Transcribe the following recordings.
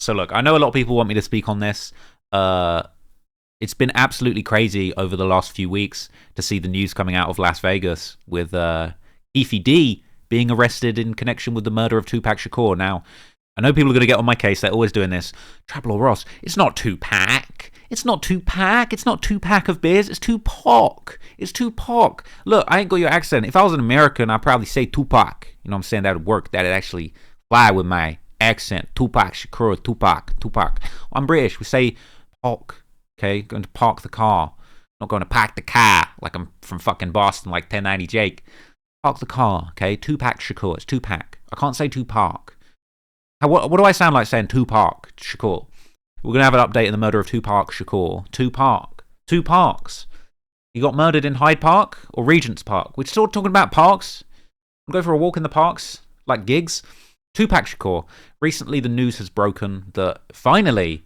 So look, I know a lot of people want me to speak on this. It's been absolutely crazy over the last few weeks to see the news coming out of Las Vegas with Keefe D being arrested in connection with the murder of Tupac Shakur. Now, I know people are going to get on my case. They're always doing this. Travel Ross, it's not Tupac. It's not Tupac. It's not Tupac of beers. It's Tupac. It's Tupac. Look, I ain't got your accent. If I was an American, I'd probably say Tupac. You know what I'm saying? That would work. That'd actually fly with my accent. Tupac Shakur, Tupac. I'm British. We say park. Okay? Going to park the car. Not going to park the car like I'm from fucking Boston, like 1090 Jake. Park the car. Okay? Tupac Shakur. It's Tupac. I can't say Tupac. What do I sound like saying Tupac Shakur? We're going to have an update on the murder of Tupac Shakur. Tupac. Two parks. He got murdered in Hyde Park or Regent's Park. We're still talking about parks. We'll go for a walk in the parks, like gigs. Tupac Shakur. Recently, the news has broken that finally,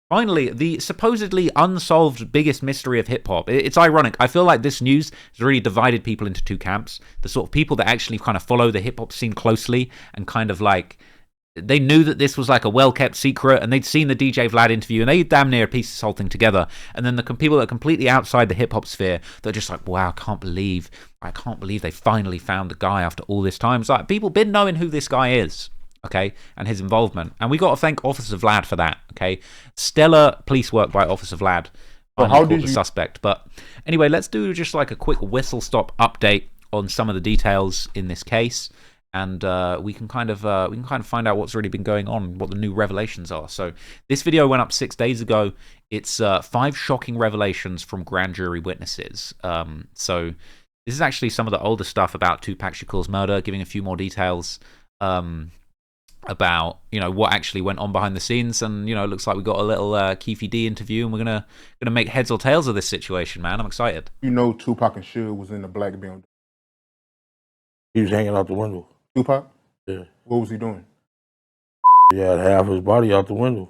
the supposedly unsolved biggest mystery of hip-hop. It's ironic. I feel like this news has really divided people into two camps. The sort of people that actually kind of follow the hip-hop scene closely and kind of like... They knew that this was like a well-kept secret, and they'd seen the DJ Vlad interview, and they damn near pieced this whole thing together. And then the people that are completely outside the hip-hop sphere, they're just like, wow, I can't believe they finally found the guy after all this time. It's like, people been knowing who this guy is, okay, and his involvement. And we got to thank Officer Vlad for that, okay? Stellar police work by Officer Vlad. Well, how did the suspect? But anyway, let's do just like a quick whistle-stop update on some of the details in this case. And we can kind of find out what's really been going on, what the new revelations are. So this video went up 6 days ago. It's 5 shocking revelations from grand jury witnesses. So this is actually some of the older stuff about Tupac Shakur's murder, giving a few more details about what actually went on behind the scenes. And it looks like we got a little Keefe D interview, and we're gonna make heads or tails of this situation, man. I'm excited. Tupac and Suge was in the black building. He was hanging out the window. Tupac? Yeah. What was he doing? He had half his body out the window.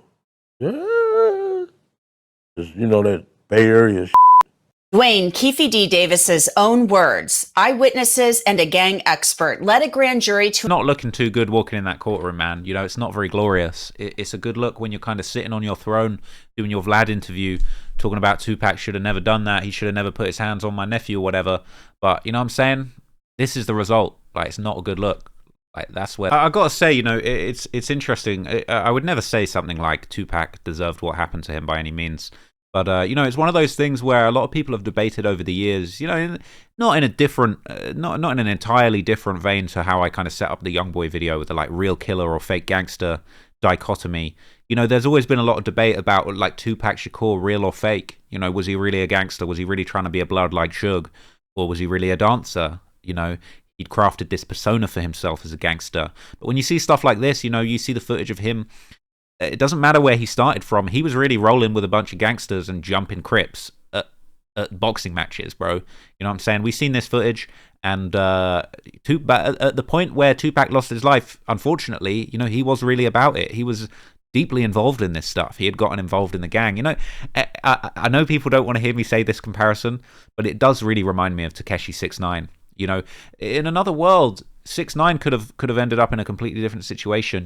Yeah. Just, that Bay Area Dwayne Keefe D. Davis's own words, eyewitnesses and a gang expert led a grand jury to... Not looking too good walking in that courtroom, man. It's not very glorious. It's a good look when you're kind of sitting on your throne doing your Vlad interview, talking about Tupac should have never done that. He should have never put his hands on my nephew or whatever. But, you know what I'm saying? This is the result. Like, it's not a good look. Like, that's where I gotta say, it's interesting. I would never say something like Tupac deserved what happened to him by any means, but it's one of those things where a lot of people have debated over the years. Not in a different, not in an entirely different vein to how I kind of set up the YoungBoy video with the like real killer or fake gangster dichotomy. There's always been a lot of debate about like Tupac Shakur, real or fake. Was he really a gangster? Was he really trying to be a blood like Suge, or was he really a dancer? He'd crafted this persona for himself as a gangster. But when you see stuff like this, you see the footage of him, it doesn't matter where he started from. He was really rolling with a bunch of gangsters and jumping Crips at boxing matches, bro. You know what I'm saying? We've seen this footage, and at the point where Tupac lost his life, unfortunately, he was really about it. He was deeply involved in this stuff. He had gotten involved in the gang. I know people don't want to hear me say this comparison, but it does really remind me of Tekashi 6ix9ine. In another world, 6ix9ine could have ended up in a completely different situation,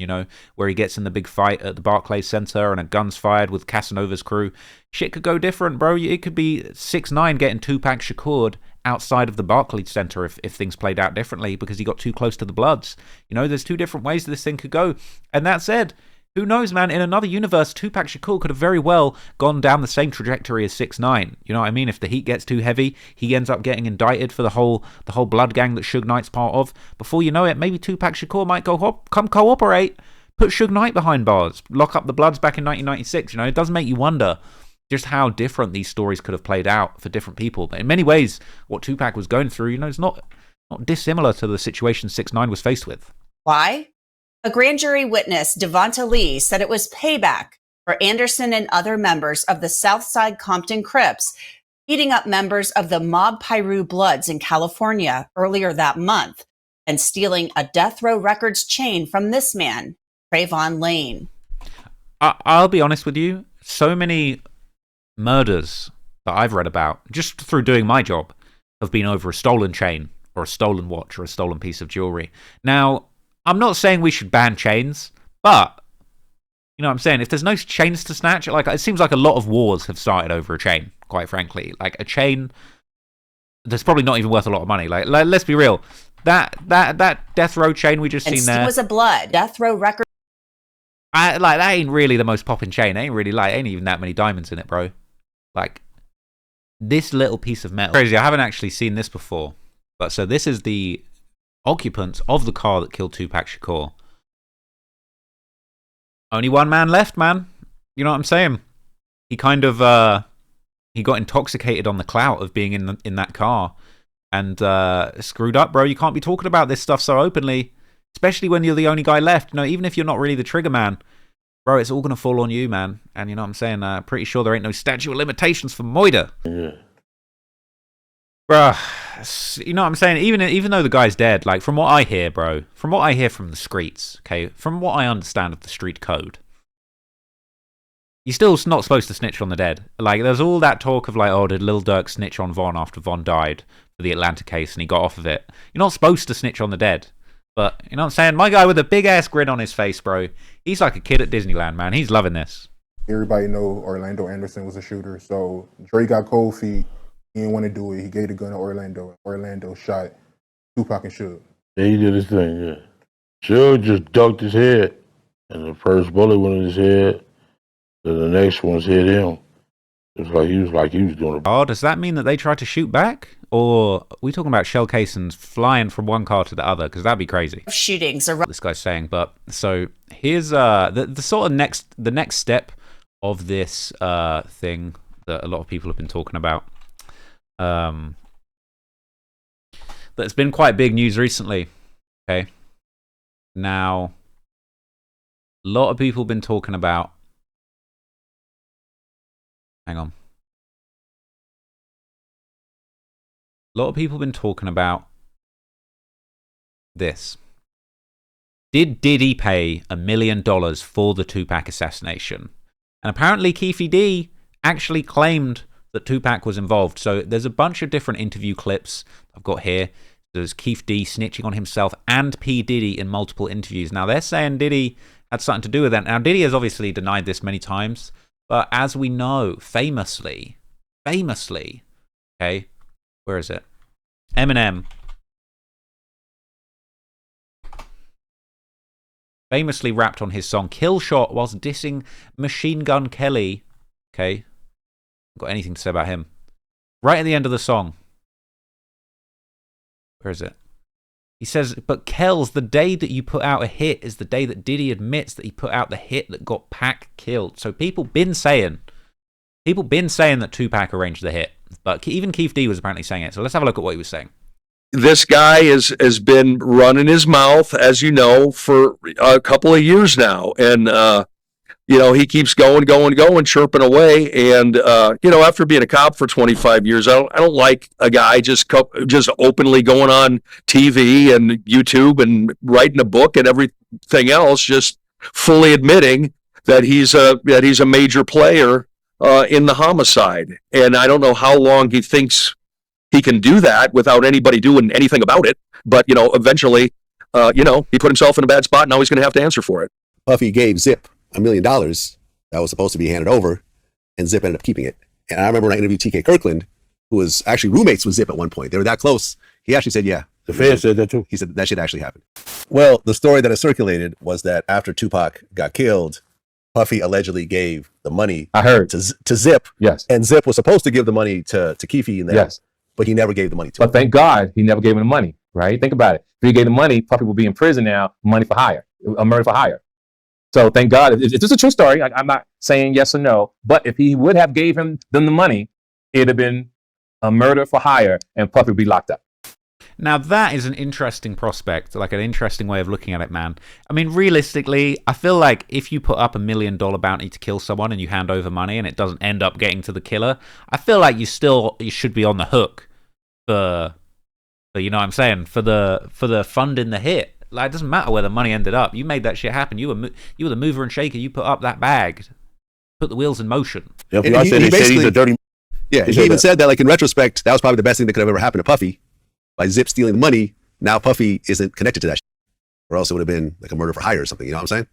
where he gets in the big fight at the Barclays Center and a gun's fired with Casanova's crew. Shit could go different, bro. It could be 6ix9ine getting Tupac Shakur outside of the Barclays Center if things played out differently because he got too close to the Bloods. There's two different ways this thing could go. And that said, who knows, man? In another universe, Tupac Shakur could have very well gone down the same trajectory as 6ix9ine. You know what I mean? If the heat gets too heavy, he ends up getting indicted for the whole blood gang that Suge Knight's part of. Before you know it, maybe Tupac Shakur might come cooperate, put Suge Knight behind bars, lock up the Bloods back in 1996. It does make you wonder just how different these stories could have played out for different people. But in many ways, what Tupac was going through, is not dissimilar to the situation 6ix9ine was faced with. Why? A grand jury witness, Devonta Lee, said it was payback for Anderson and other members of the Southside Compton Crips beating up members of the Mob Piru Bloods in California earlier that month and stealing a Death Row Records chain from this man, Trayvon Lane. I'll be honest with you, so many murders that I've read about, just through doing my job, have been over a stolen chain or a stolen watch or a stolen piece of jewelry. Now, I'm not saying we should ban chains, but You know what I'm saying? If there's no chains to snatch, like it seems like a lot of wars have started over a chain, quite frankly. Like a chain that's probably not even worth a lot of money. Like let's be real. That death row chain we just And seen Steve there was a blood. Death row record. like that ain't really the most popping chain. It ain't really like ain't even that many diamonds in it, bro. Like this little piece of metal. Crazy, I haven't actually seen this before. But so this is the occupants of the car that killed Tupac Shakur. Only one man left, man. You know what I'm saying? He kind of he got intoxicated on the clout of being in that car and screwed up, bro. You can't be talking about this stuff so openly, especially when you're the only guy left. You know, even if you're not really the trigger man, bro, it's all gonna fall on you, man. And you know what I'm saying? Pretty sure there ain't no statute of limitations for Moida. Yeah. Bruh, you know what I'm saying? Even though the guy's dead, like from what I hear, bro, from what I hear from the streets, okay, from what I understand of the street code, you're still not supposed to snitch on the dead. Like there's all that talk of like, oh, did Lil Durk snitch on Von after Von died for the Atlanta case and he got off of it? You're not supposed to snitch on the dead. But you know what I'm saying? My guy with a big ass grin on his face, bro, he's like a kid at Disneyland, man. He's loving this. Everybody know Orlando Anderson was a shooter, so Dre got cold feet. He didn't want to do it. He gave the gun to Orlando. Orlando shot Tupac and Suge. Yeah, he did his thing, yeah. Suge just ducked his head, and the first bullet went in his head, then the next one's hit him. It was like he was doing Oh, does that mean that they tried to shoot back? Or are we talking about shell casings flying from one car to the other? Because that'd be crazy. Shootings are What this guy's saying. But so here's the sort of the next step of this thing that a lot of people have been talking about. That's been quite big news recently. Okay. Now, a lot of people have been talking about. Hang on. A lot of people have been talking about this. Did Diddy pay $1 million for the Tupac assassination? And apparently Keefe D actually claimed that Tupac was involved. So there's a bunch of different interview clips I've got here. There's Keefe D snitching on himself and P. Diddy in multiple interviews. Now they're saying Diddy had something to do with that. Now Diddy has obviously denied this many times, but as we know, famously, okay, where is it? Eminem famously rapped on his song Kill Shot whilst dissing Machine Gun Kelly. Okay, got anything to say about him? Right at the end of the song. Where is it? He says, but Kells, the day that you put out a hit is the day that Diddy admits that he put out the hit that got Pac killed. So people been saying that Tupac arranged the hit. But even Keefe D was apparently saying it. So let's have a look at what he was saying. This guy has been running his mouth, as you know, for a couple of years now. And, he keeps going, chirping away. And, after being a cop for 25 years, I don't like a guy just openly going on TV and YouTube and writing a book and everything else, just fully admitting that he's a major player in the homicide. And I don't know how long he thinks he can do that without anybody doing anything about it. But, eventually, he put himself in a bad spot. Now he's going to have to answer for it. Puffy gave Zip $1 million that was supposed to be handed over, and Zip ended up keeping it. And I remember when I interviewed T.K. Kirkland, who was actually roommates with Zip at one point. They were that close. He actually said, yeah. The Fed said that too. He said that shit actually happened. Well, the story that has circulated was that after Tupac got killed, Puffy allegedly gave the money I heard to Zip. Yes. And Zip was supposed to give the money to Keefe in there. Yes. But he never gave the money to But him. thank God he never gave him the money, right? Think about it. If he gave the money, Puffy would be in prison now, money for hire, a murder for hire. So thank God. It's just a true story. I'm not saying yes or no, but if he would have gave them the money, it'd have been a murder for hire and Puffy would be locked up. Now that is an interesting prospect, like an interesting way of looking at it, man. I mean, realistically, I feel like if you put up $1 million bounty to kill someone and you hand over money and it doesn't end up getting to the killer, I feel like you should be on the hook for you know what I'm saying, for the fund in the hit. Like, it doesn't matter where the money ended up. You made that shit happen. You were the mover and shaker. You put up that bag, put the wheels in motion. Yeah, And I he said he's a dirty. Yeah, he even said that, like, in retrospect, that was probably the best thing that could have ever happened to Puffy. By Zip stealing the money, now Puffy isn't connected to that shit. Or else it would have been like a murder for hire or something. You know what I'm saying?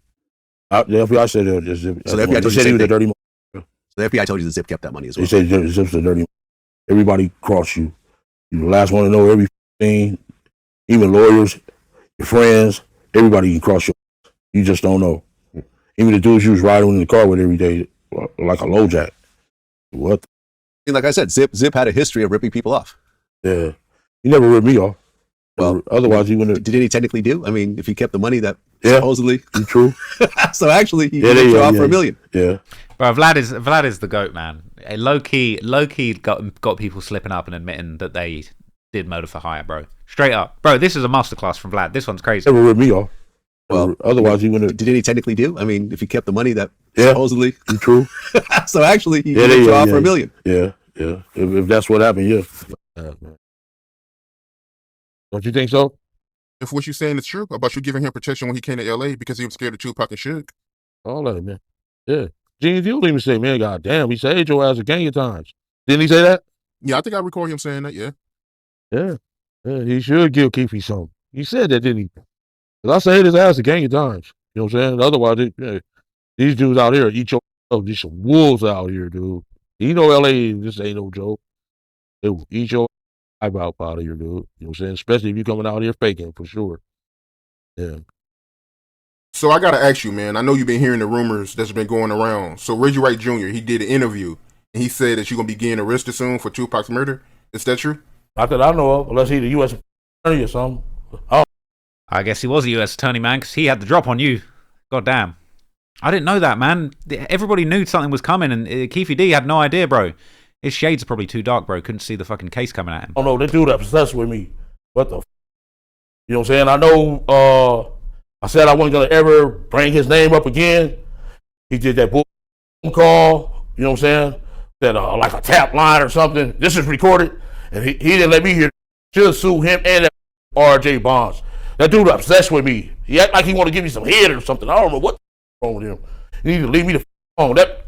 The FBI said it was Zip. So the FBI they told you said the he was a same dirty. So the FBI told you that Zip kept that money as They well. said Zip's a dirty. Everybody cross you. You the last one to know everything. Even lawyers, your friends, everybody can cross you. You just don't know. Even the dudes you was riding in the car with every day, like a low jack. What? Like I said, Zip had a history of ripping people off. Yeah. He never ripped me off. Well, otherwise he wouldn't. Did he technically do? I mean, if he kept the money that Yeah. supposedly. True. So actually, he ripped you off for $1 million. Yeah. Bro, Vlad is the GOAT, man. Low key got people slipping up and admitting that they did murder for hire, bro. Straight up. Bro, this is a masterclass from Vlad. This one's crazy. Never ripped me off. Well, otherwise he wouldn't. Did he technically do? I mean, if he kept the money that Yeah. supposedly. True. So actually, he ripped you off for $1 million. Yeah. Yeah. If that's what happened, yeah. Don't you think so? If what you're saying is true about you giving him protection when he came to LA because he was scared of Tupac and Suge. All that, man. Yeah. Gene Deal even say, man, goddamn, he said your ass a gang of times. Didn't he say that? Yeah, I think I recall him saying that. Yeah. Yeah. Yeah, he should give Keefe something. He said that, didn't he? Because I said his ass a gang of times. You know what I'm saying? Otherwise, these dudes out here eat your these some wolves out here, dude. You know LA, this ain't no joke. They will eat your eyebrow out of here, dude. You know what I'm saying? Especially if you coming out here faking, for sure. Yeah. So I gotta ask you, man. I know you've been hearing the rumors that's been going around. So Reggie Wright Jr. he did an interview and he said that you're gonna be getting arrested soon for Tupac's murder. Is that true? Not that I know of, unless he's the U.S. attorney or something. I guess he was a US attorney, man, because he had the drop on you. God damn. I didn't know that, man. Everybody knew something was coming, and Keefe D had no idea, bro. His shades are probably too dark, bro. Couldn't see the fucking case coming at him. Oh no, they dude obsessed with me. What the? You know what I'm saying? I know. I said I wasn't gonna ever bring his name up again. He did that bull call. You know what I'm saying? That like a tap line or something. This is recorded, and he didn't let me hear. Should sue him and that R.J. Bonds. That dude obsessed with me. He act like he want to give me some head or something. I don't know what's wrong with him. He need to leave me the alone. That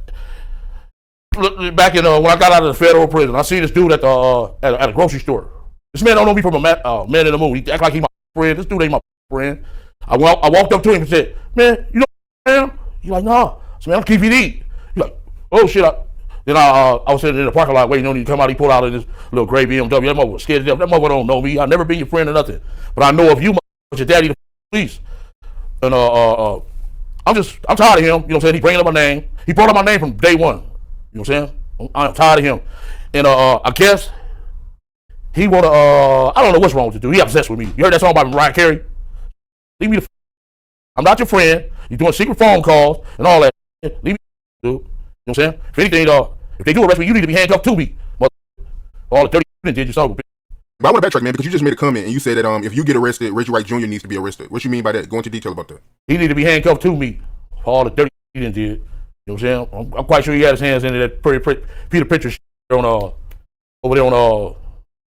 back in when I got out of the federal prison, I see this dude at a grocery store. This man don't know me from a man in the moon. He act like he my friend. This dude ain't my friend. I walked up to him and said, "Man, you know who I am?" He like, "Nah." I said, "Man, I'm Keefe D." He like, "Oh shit." Then I was sitting in the parking lot waiting on him to come out. He pulled out in this little gray BMW. That mother was scared to death. That mother don't know me. I've never been your friend or nothing. But I know of you, your daddy, the police. And I'm tired of him. You know what I'm saying? He bringing up my name. He brought up my name from day one. You know what I'm saying? I'm tired of him. And I guess he wanna I don't know what's wrong with the dude. He obsessed with me. You heard that song by Mariah Carey? Leave me the I'm not your friend. You're doing secret phone calls and all that. Leave me dude. You know what I'm saying? If anything, if they do arrest me, you need to be handcuffed to me. All the 30 did you saw. But I want to backtrack, man, because you just made a comment and you said that if you get arrested, Reggie Wright Jr. needs to be arrested. What you mean by that? Go into detail about that. He need to be handcuffed to me for all the dirty he done did. You know what I'm saying? I'm quite sure he had his hands into that Peter Pritchard on over there on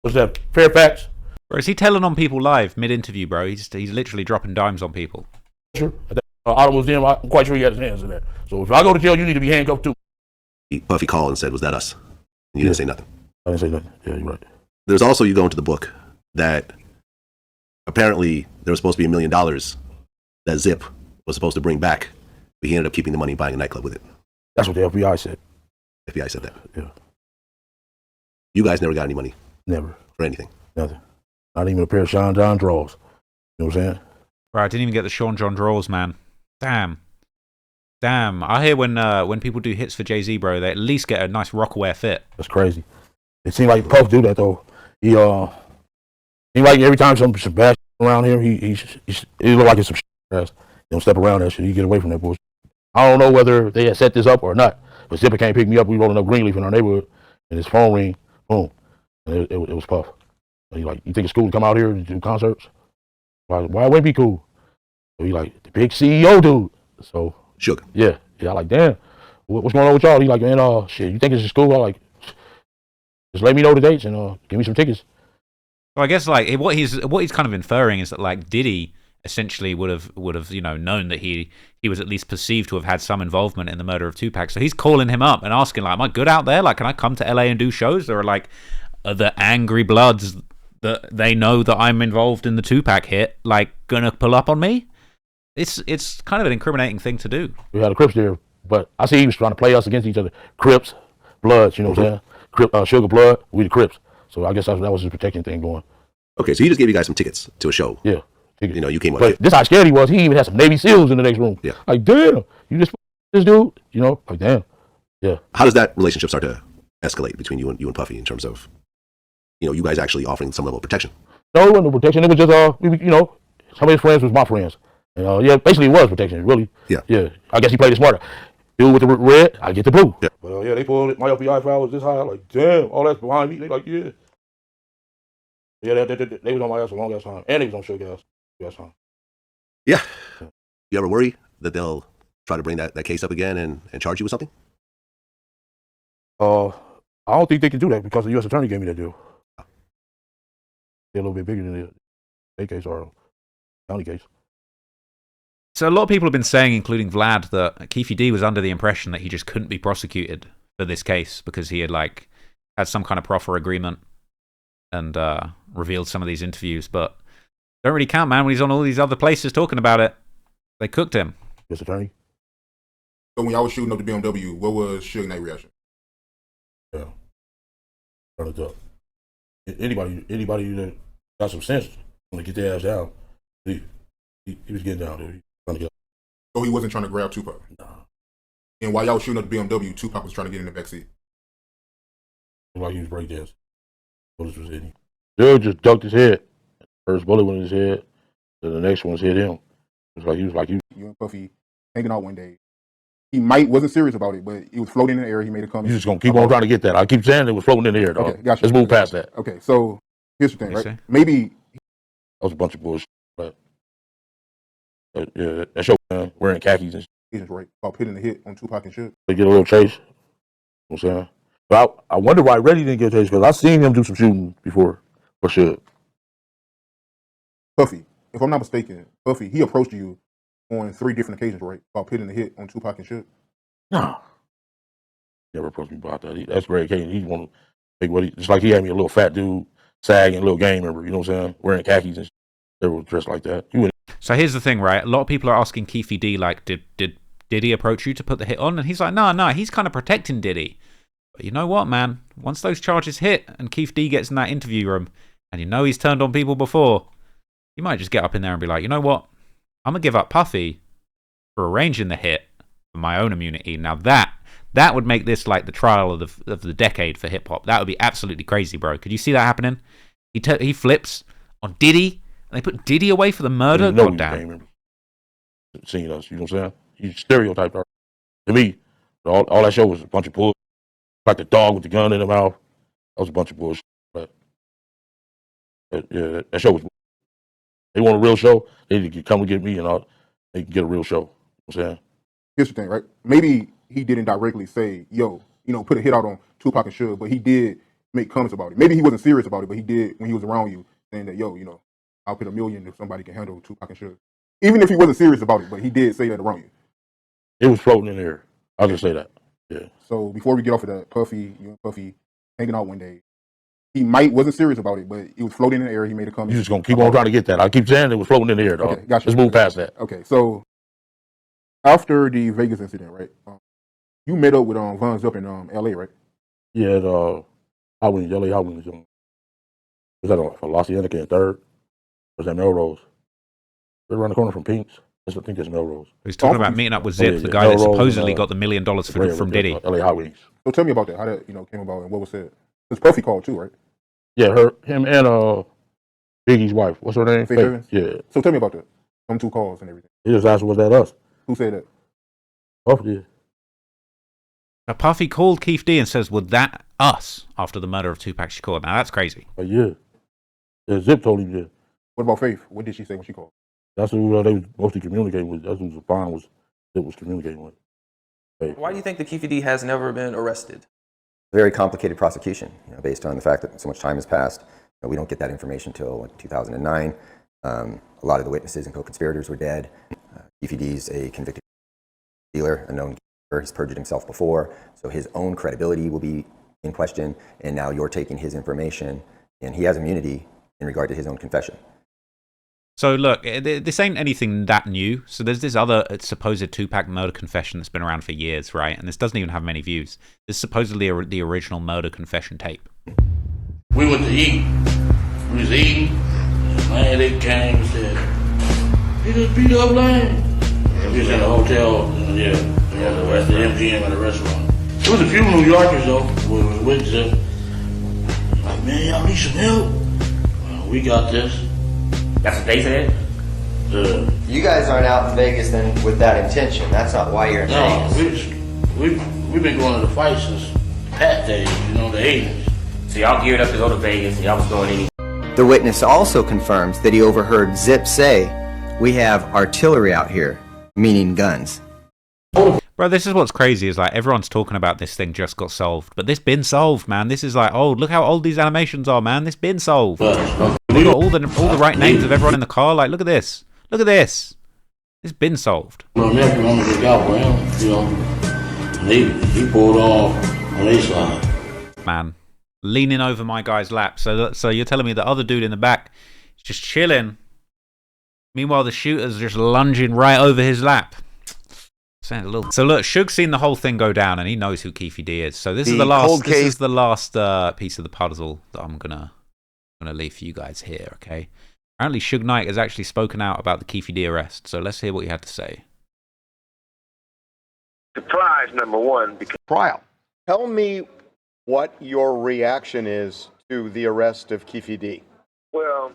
what's that, Fairfax? Bro, is he telling on people live mid-interview, bro? He's literally dropping dimes on people. Sure. Autumn was them. I'm quite sure he had his hands in that. So if I go to jail, you need to be handcuffed too. Puffy called and said, "Was that us?" And you didn't say nothing. I didn't say nothing. Yeah, you're right. There's also, you go into the book that apparently there was supposed to be $1 million that Zip was supposed to bring back, but he ended up keeping the money and buying a nightclub with it. That's what the FBI said. FBI said that. Yeah. You guys never got any money Never. for anything. Nothing. Not even a pair of Sean John drawers. You know what I'm saying? Bro, I didn't even get the Sean John draws, man. Damn. I hear when people do hits for Jay-Z, bro, they at least get a nice Rockaware fit. That's crazy. It seems like Puff do that though. He like every time some bad around here, he look like it's some ass. He don't step around that shit. He get away from that bullshit. I don't know whether they had set this up or not, but Zipper can't pick me up. We rolling up Greenleaf in our neighborhood, and his phone ring, boom, and it was Puff. And he like, "You think it's cool to come out here and do concerts? Why wouldn't it be cool?" So he like, "The big CEO dude." So Shook. yeah. I like, damn, what's going on with y'all? He like, "Man, shit, you think it's just cool?" I like, just let me know the dates and give me some tickets. So I guess like what he's kind of inferring is that like Diddy essentially would have known that he was at least perceived to have had some involvement in the murder of Tupac. So he's calling him up and asking like, "Am I good out there? Like, can I come to LA and do shows?" Or like, are the Angry Bloods that they know that I'm involved in the Tupac hit like gonna pull up on me? It's kind of an incriminating thing to do. We had a Crips there, but I see he was trying to play us against each other. Crips, Bloods, you know what I'm saying? Sugar Blood, we the Crips. So I guess that was his protection thing going. Okay, so he just gave you guys some tickets to a show. Yeah. You know, you came up. But this how scared he was. He even had some Navy SEALs in the next room. Yeah. Like, damn, you just this dude, you know? Like, damn. Yeah. How does that relationship start to escalate between you and Puffy in terms of, you know, you guys actually offering some level of protection? No, it wasn't no protection. It was just you know, some of his friends was my friends. And yeah, basically it was protection, really. Yeah. Yeah. I guess he played it smarter. Dude with the red, I get the blue. Yeah. But yeah, they pulled it. My FBI file was this high. Like, damn, all that's behind me. They like, yeah. Yeah, they was on my ass a long ass time. And they was on Sugar ass time. Yeah. You ever worry that they'll try to bring that case up again and charge you with something? I don't think they can do that because the U.S. attorney gave me that deal. They're a little bit bigger than the state case or county case. So a lot of people have been saying, including Vlad, that Keefe D was under the impression that he just couldn't be prosecuted for this case because he had had some kind of proffer agreement and revealed some of these interviews, but don't really count, man, when he's on all these other places talking about it. They cooked him. U.S. attorney. So when y'all was shooting up the BMW, what was Suge Knight's reaction? Yeah. Turn it up. Anybody that got some sense want to get their ass down. He was getting down there. He was trying to get. So he wasn't trying to grab Tupac. Nah. And while y'all was shooting up the BMW, Tupac was trying to get in the backseat. Like he was breakdancing. Bullets was hitting him. Dude just ducked his head. First bullet went in his head. Then the next one's hit him. He was like you. You and Puffy hanging out one day. He wasn't serious about it, but it was floating in the air. He made a comment. He's just gonna keep on trying to get that. I keep saying it was floating in the air, dog. Okay, gotcha. Let's move past that. Okay, so here's the thing, Yes, right? sir. Maybe That was a bunch of bullshit. But yeah, that show, man, wearing khakis and shit. he's right about hitting the hit on Tupac and shit. They get a little chase. You know what I'm saying? But I wonder why Reddy didn't get a chase because I seen him do some shooting before. For sure. Puffy, if I'm not mistaken, Puffy, he approached you on 3 different occasions, right? About hitting the hit on Tupac and shit. No. Never approached me about that. That's Greg Kane. He want to make what just like he had me a little fat dude, sagging, little gang member, you know what I'm saying? Wearing khakis and shit. They were dressed like that. You wouldn't. So here's the thing, right? A lot of people are asking Keefe D, like, did Diddy approach you to put the hit on? And he's like, no, he's kind of protecting Diddy. But you know what, man? Once those charges hit and Keefe D gets in that interview room and you know he's turned on people before, you might just get up in there and be like, you know what? I'm going to give up Puffy for arranging the hit for my own immunity. Now that would make this like the trial of the decade for hip hop. That would be absolutely crazy, bro. Could you see that happening? He flips on Diddy and they put Diddy away for the murder? God damn. Seeing us, you know what I'm saying? He's stereotyped. To me, all that show was a bunch of bullshit. Like the dog with the gun in the mouth. That was a bunch of bullshit. But yeah, that show was. They want a real show. They need to come and get me, and they can get a real show. You know what I'm saying? Here's the thing, right? Maybe he didn't directly say, yo, put a hit out on Tupac and Suge, but he did make comments about it. Maybe he wasn't serious about it, but he did when he was around you, saying that, yo, I'll put $1 million if somebody can handle Tupac and Suge. Even if he wasn't serious about it, but he did say that around you. It was floating in the air. I'll just say that. Yeah. So before we get off of that, you and Puffy hanging out one day. He wasn't serious about it, but it was floating in the air. He made a comment. You just gonna keep on trying to get that. I keep saying it was floating in the air, dog. Okay, gotcha. Let's move past that. Okay, so after the Vegas incident, right? You met up with Von Zupp in L.A., right? Yeah, I went to LA. Was that on La Cienega and 3rd? Was that Melrose? Right around the corner from Pink's. I think it's Melrose. He's talking about meeting up with Zip, the guy that supposedly got the $1 million from Diddy. LA Hot Wings. So tell me about that. How that came about and what was said? Because Puffy called too, right? Yeah, him and Biggie's wife. What's her name? Faith Evans? Yeah. So tell me about that. Them 2 calls and everything. He just asked, was that us? Who said that? Puffy did. Now, Puffy called Keefe D and says, "Would that us?" after the murder of Tupac Shakur. Now that's crazy. Yeah. Zip told him yeah. What about Faith? What did she say when she called? That's who they was mostly communicating with. That's who Zip was communicating with. Faith. Why do you think the Keefe D has never been arrested? Very complicated prosecution, based on the fact that so much time has passed. We don't get that information until 2009. A lot of the witnesses and co-conspirators were dead. Keefe D's a convicted dealer, a known gambler. He's perjured himself before, so his own credibility will be in question. And now you're taking his information, and he has immunity in regard to his own confession. So look, this ain't anything that new. So there's this other supposed Tupac murder confession that's been around for years, right? And this doesn't even have many views. This is supposedly the original murder confession tape. We went to eat. We was eating. And man, they came and said, "He just beat up Lane." We was in the hotel. Yeah, at the MGM at the restaurant. There was a few New Yorkers though. We was with Zip. Like, man, y'all need some help. Well, we got this. That's what they said? You guys aren't out in Vegas then with that intention. That's not why you're in Vegas. We've been going to the fight since Pat days, the 80s. So y'all geared up to go to Vegas, and y'all was going in. The witness also confirms that he overheard Zip say, "We have artillery out here," meaning guns. Bro, this is what's crazy is like everyone's talking about this thing just got solved, but this been solved, man. This is like, oh, look how old these animations are, man. This been solved. We got all the right names of everyone in the car. Like, look at this. Look at this. It's been solved. My nephew wanted to look out for him, and he pulled off on his side. Man, leaning over my guy's lap. So you're telling me the other dude in the back is just chilling. Meanwhile, the shooter's just lunging right over his lap. So look, Suge's seen the whole thing go down, and he knows who Keefe D is. So this is the last. This is the last piece of the puzzle that I'm gonna leave for you guys here. Okay. Apparently, Suge Knight has actually spoken out about the Keefe D arrest. So let's hear what he had to say. Surprise number one. Trial. Tell me what your reaction is to the arrest of Keefe D. Well,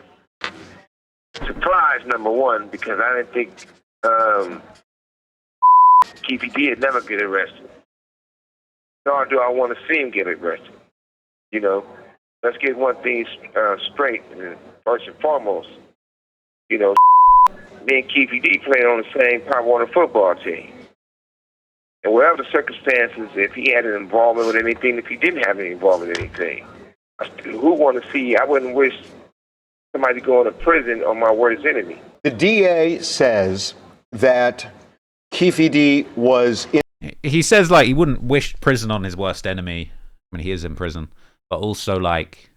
surprise number one, because I didn't think Keefe D would never get arrested. Nor do I want to see him get arrested. Let's get one thing straight, first and foremost. Me and Keefe D played on the same Pop Warner football team. And whatever the circumstances, if he had an involvement with anything, if he didn't have any involvement with anything, who want to see? I wouldn't wish somebody going to prison on my worst enemy. The DA says that Keefe D was in. He says like he wouldn't wish prison on his worst enemy. I mean, he is in prison, but also like,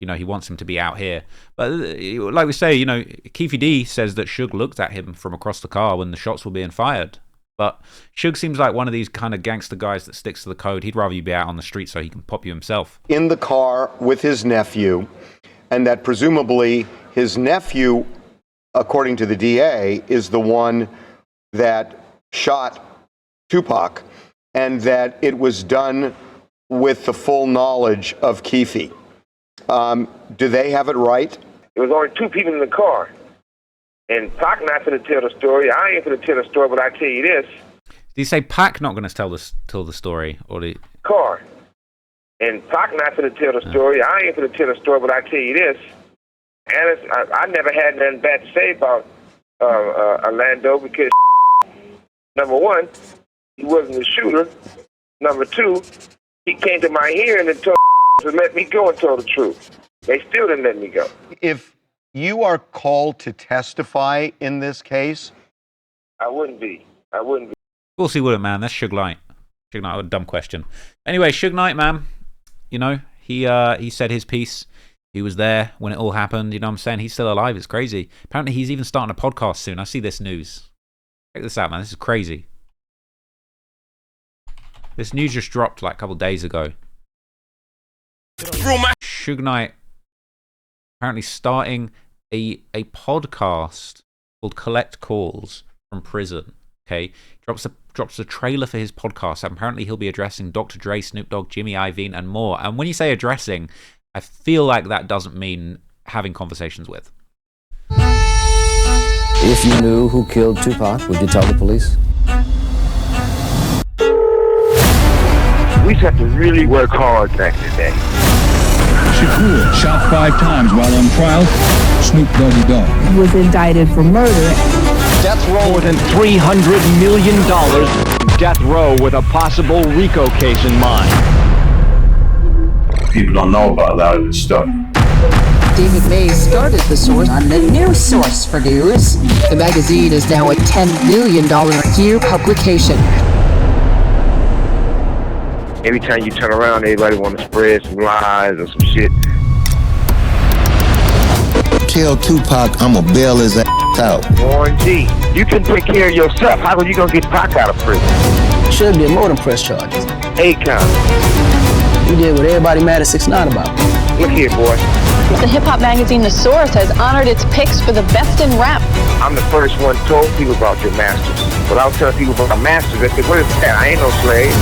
he wants him to be out here. But like we say, Keefe D says that Suge looked at him from across the car when the shots were being fired. But Suge seems like one of these kind of gangster guys that sticks to the code. He'd rather you be out on the street so he can pop you himself. In the car with his nephew, and that presumably his nephew, according to the DA, is the one that shot Tupac, and that it was done with the full knowledge of Keefe. Do they have it right? There was only two people in the car. And Pac not going to tell the story. I ain't going to tell the story, but I tell you this. Did he say Pac not going to tell the story? Or the car. And Pac not going to tell the story. I ain't going to tell the story, but I tell you this. And I never had nothing bad to say about Orlando because, number one, he wasn't a shooter. Number two, he came to my hearing and told to let me go and tell the truth. They still didn't let me go. If you are called to testify in this case, I wouldn't be. Of course he wouldn't, man. That's Suge Knight. Suge Knight, what a dumb question. Anyway, Suge Knight, man, he said his piece. He was there when it all happened. You know what I'm saying? He's still alive. It's crazy. Apparently, he's even starting a podcast soon. I see this news. Check this out, man. This is crazy. This news just dropped like a couple days ago. Suge Knight apparently starting a podcast called Collect Calls from Prison. Okay, drops a trailer for his podcast. And apparently he'll be addressing Dr. Dre, Snoop Dogg, Jimmy Iovine, and more. And when you say addressing, I feel like that doesn't mean having conversations with. If you knew who killed Tupac, would you tell the police? We just have to really work hard back in the day. Shakur shot 5 times while on trial. Snoop Doggy Dogg was indicted for murder. Death row with $300 million. Death row with a possible RICO case in mind. People don't know about a lot of this stuff. David Mays started The Source on the new source for news. The magazine is now a $10 million a year publication. Every time you turn around, everybody want to spread some lies or some shit. kill Tupac, I'ma bail his ass out. Warren G, you can take care of yourself. How are you gonna get Pac out of prison? Should be more than press charges. Akon, You did what everybody mad at 6ix9ine about. look here, boy. The hip-hop magazine The Source has honored its picks for the best in rap. I'm the first one told people about your masters. But I'll tell people about my masters. They say, what is that? I ain't no slave.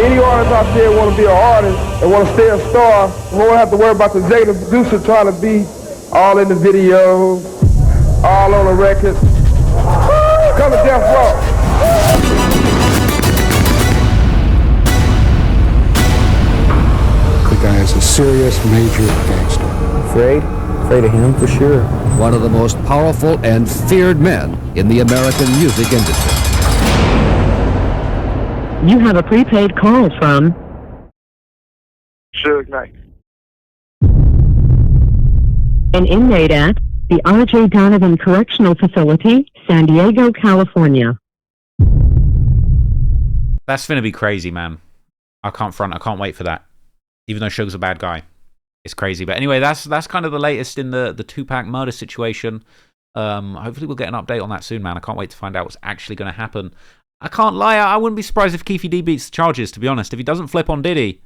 Any artist out there want to be an artist and want to stay a star, won't have to worry about the executive producer trying to be all in the video, all on the record. Come to Death Row. The guy is a serious major gangster. Afraid of him for sure. One of the most powerful and feared men in the American music industry. You have a prepaid call from Suge Knight. an inmate at the R.J. Donovan Correctional Facility, San Diego, California. That's gonna be crazy, man. I can't front. I can't wait for that. Even though Suge's a bad guy, it's crazy. But anyway, that's kind of the latest in the Tupac murder situation. Hopefully we'll get an update on that soon, man. I can't wait to find out what's actually going to happen. I can't lie. I wouldn't be surprised if Keefe D beats the charges, to be honest. If he doesn't flip on Diddy,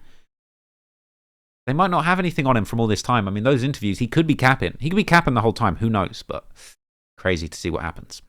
they might not have anything on him from all this time. I mean, those interviews, he could be capping. He could be capping the whole time. Who knows? But crazy to see what happens.